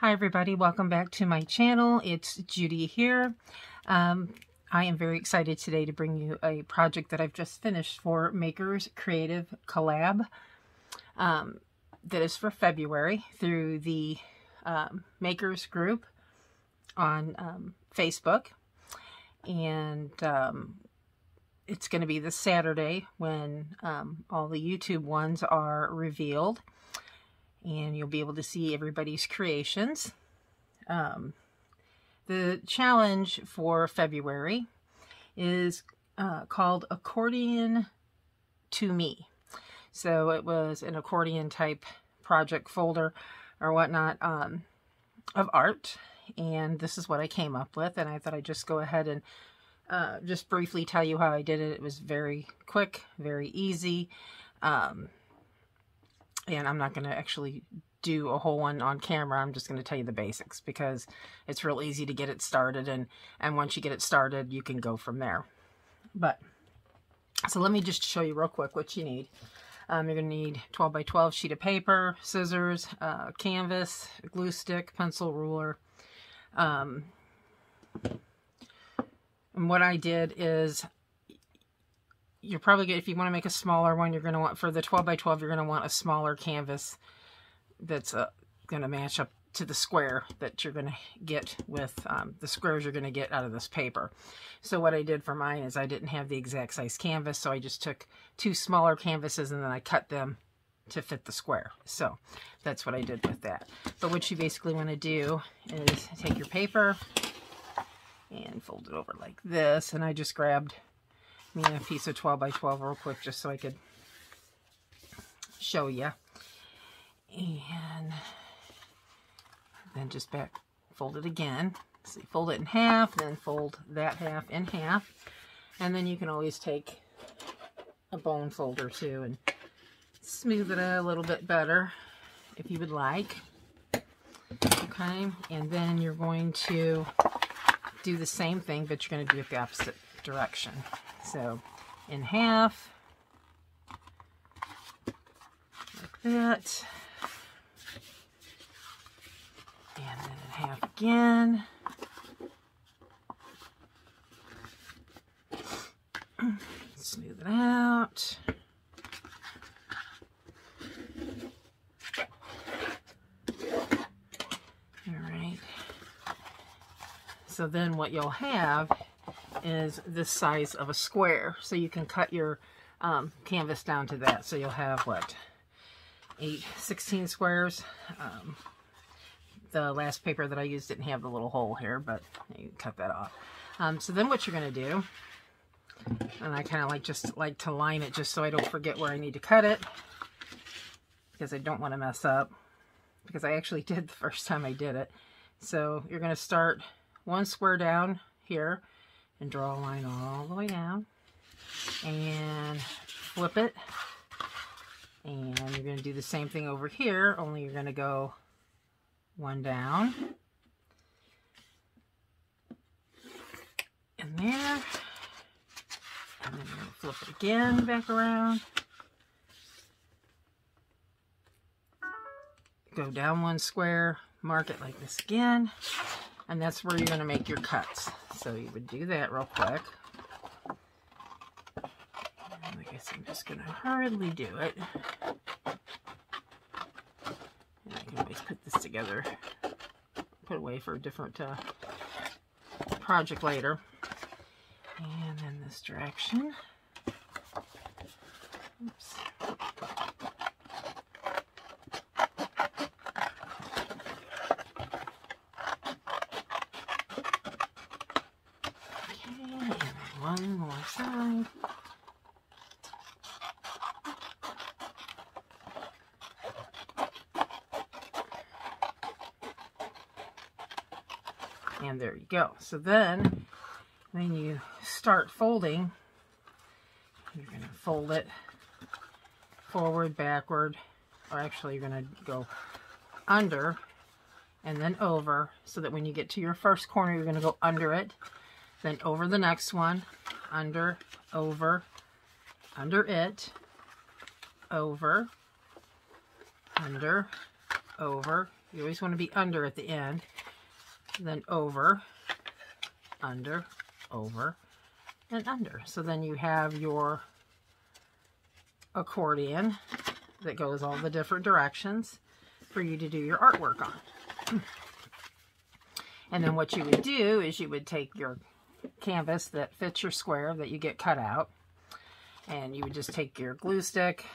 Hi everybody, welcome back to my channel. It's Judy here. I am very excited today to bring you a project that I've just finished for Makers Creative Collab. That is for February through the Makers group on Facebook. And it's going to be this Saturday when all the YouTube ones are revealed. And you'll be able to see everybody's creations. The challenge for February is called Accordion To Me. So it was an accordion type project folder or whatnot of art. And this is what I came up with. And I thought I'd just go ahead and just briefly tell you how I did it. It was very quick, very easy. And I'm not going to actually do a whole one on camera. I'm just going to tell you the basics because it's real easy to get it started. And once you get it started, you can go from there. So let me just show you real quick what you need. You're going to need 12 by 12 sheet of paper, scissors, canvas, a glue stick, pencil, ruler. And what I did is, you're probably going to, if you want to make a smaller one, you're going to want, for the 12 by 12, you're going to want a smaller canvas that's going to match up to the square that you're going to get with the squares you're going to get out of this paper. So what I did for mine is I didn't have the exact size canvas, so I just took two smaller canvases and then I cut them to fit the square. So that's what I did with that. But what you basically want to do is take your paper and fold it over like this, and I just grabbed me a piece of 12 by 12 real quick just so I could show you. And then just back fold it again. So you fold it in half, then fold that half in half. And then you can always take a bone folder too and smooth it a little bit better if you would like. Okay, and then you're going to do the same thing, but you're going to do it the opposite direction. So in half, like that, and then in half again, smooth it out. All right. So then what you'll have is this size of a square, so you can cut your canvas down to that. So you'll have what, 16 squares. The last paper that I used didn't have the little hole here, but you can cut that off. So then what you're going to do, and I kind of just like to line it just so I don't forget where I need to cut it, because I don't want to mess up, because I actually did the first time I did it. So you're going to start one square down here and draw a line all the way down and flip it, and you're going to do the same thing over here, only you're going to go one down in there, and then you're going to flip it again back around, go down one square, mark it like this again, and that's where you're going to make your cuts. So you would do that real quick. And I guess I'm just going to hurriedly do it. And I can always put this together, put away for a different project later. And then this direction. Oops. One more side. And there you go. So then when you start folding, you're going to fold it forward, backward, or actually you're going to go under and then over, so that when you get to your first corner, you're going to go under it, then over the next one, under, over, under it, over, under, over, You always want to be under at the end. Then over, under, over, and under. So then you have your accordion that goes all the different directions for you to do your artwork on. And then what you would do is you would take your canvas that fits your square that you get cut out, and you would just take your glue stick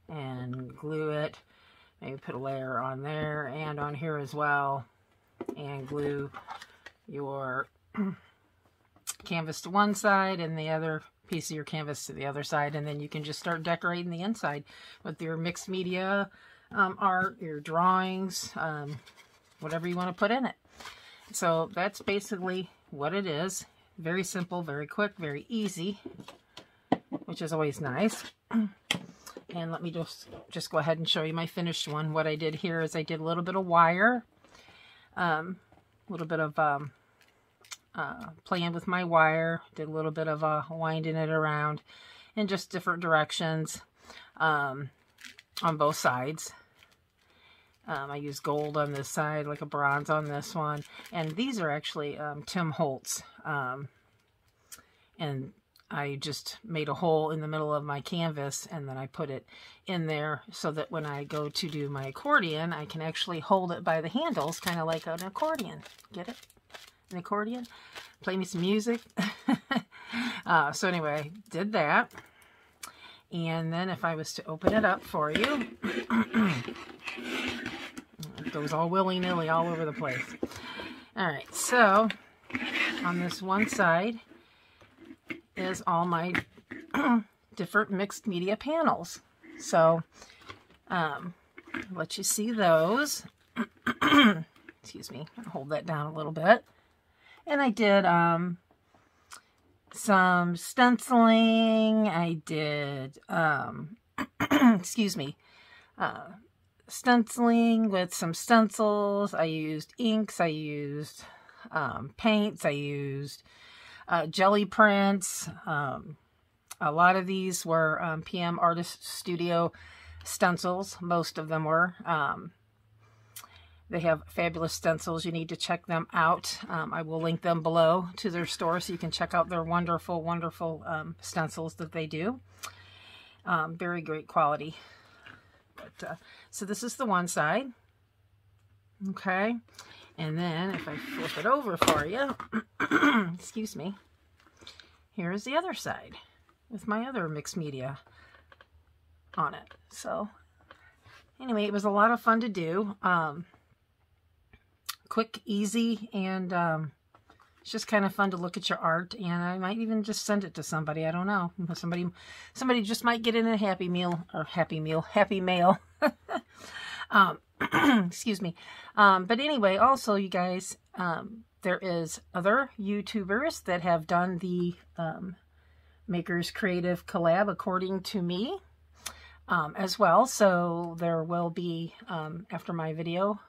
and glue it. Maybe put a layer on there and on here as well, and glue your canvas to one side and the other piece of your canvas to the other side, and then you can just start decorating the inside with your mixed media art, your drawings, whatever you want to put in it. So that's basically what it is. Very simple, very quick, very easy, which is always nice. And let me just go ahead and show you my finished one. What I did here is I did a little bit of wire, a little bit of playing with my wire, did a little bit of winding it around in just different directions on both sides. I used gold on this side, like a bronze on this one. And these are actually Tim Holtz. And I just made a hole in the middle of my canvas, and then I put it in there so that when I go to do my accordion, I can actually hold it by the handles, kind of like an accordion. Get it? An accordion? Play me some music. So anyway, did that. And then if I was to open it up for you, it goes all willy-nilly all over the place. All right, so on this one side is all my different mixed media panels. So let you see those. Excuse me, I'll hold that down a little bit. And I did some stenciling. I did excuse me, stenciling with some stencils. I used inks, I used paints, I used jelly prints. A lot of these were PM Artist Studio stencils. Most of them were. They have fabulous stencils. You need to check them out. I will link them below to their store so you can check out their wonderful, wonderful stencils that they do. Very great quality. But, so this is the one side. Okay. And then if I flip it over for you, excuse me, here's the other side with my other mixed media on it. So anyway, it was a lot of fun to do. Quick, easy, and it's just kind of fun to look at your art, and I might even just send it to somebody. I don't know. Somebody just might get in a happy mail. Excuse me. But anyway, also, you guys, there is other YouTubers that have done the Makers Creative Collab According to Me as well. So there will be, after my video,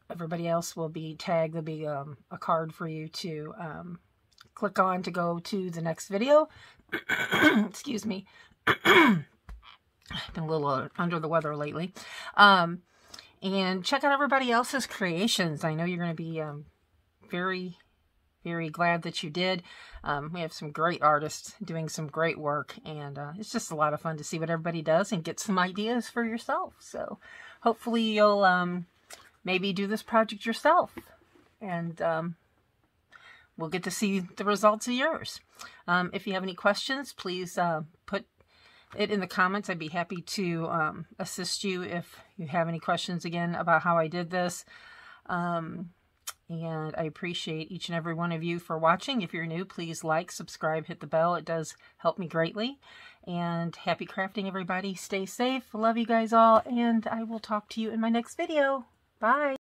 everybody else will be tagged. There'll be a card for you to click on to go to the next video. Excuse me. I've been a little under the weather lately. And check out everybody else's creations. I know you're going to be very, very glad that you did. We have some great artists doing some great work, and it's just a lot of fun to see what everybody does and get some ideas for yourself. So hopefully you'll maybe do this project yourself, and we'll get to see the results of yours. If you have any questions, please put it in the comments. I'd be happy to assist you if you have any questions again about how I did this. And I appreciate each and every one of you for watching. If you're new, please like, subscribe, hit the bell. It does help me greatly. And happy crafting, everybody. Stay safe. Love you guys all, and I will talk to you in my next video. Bye.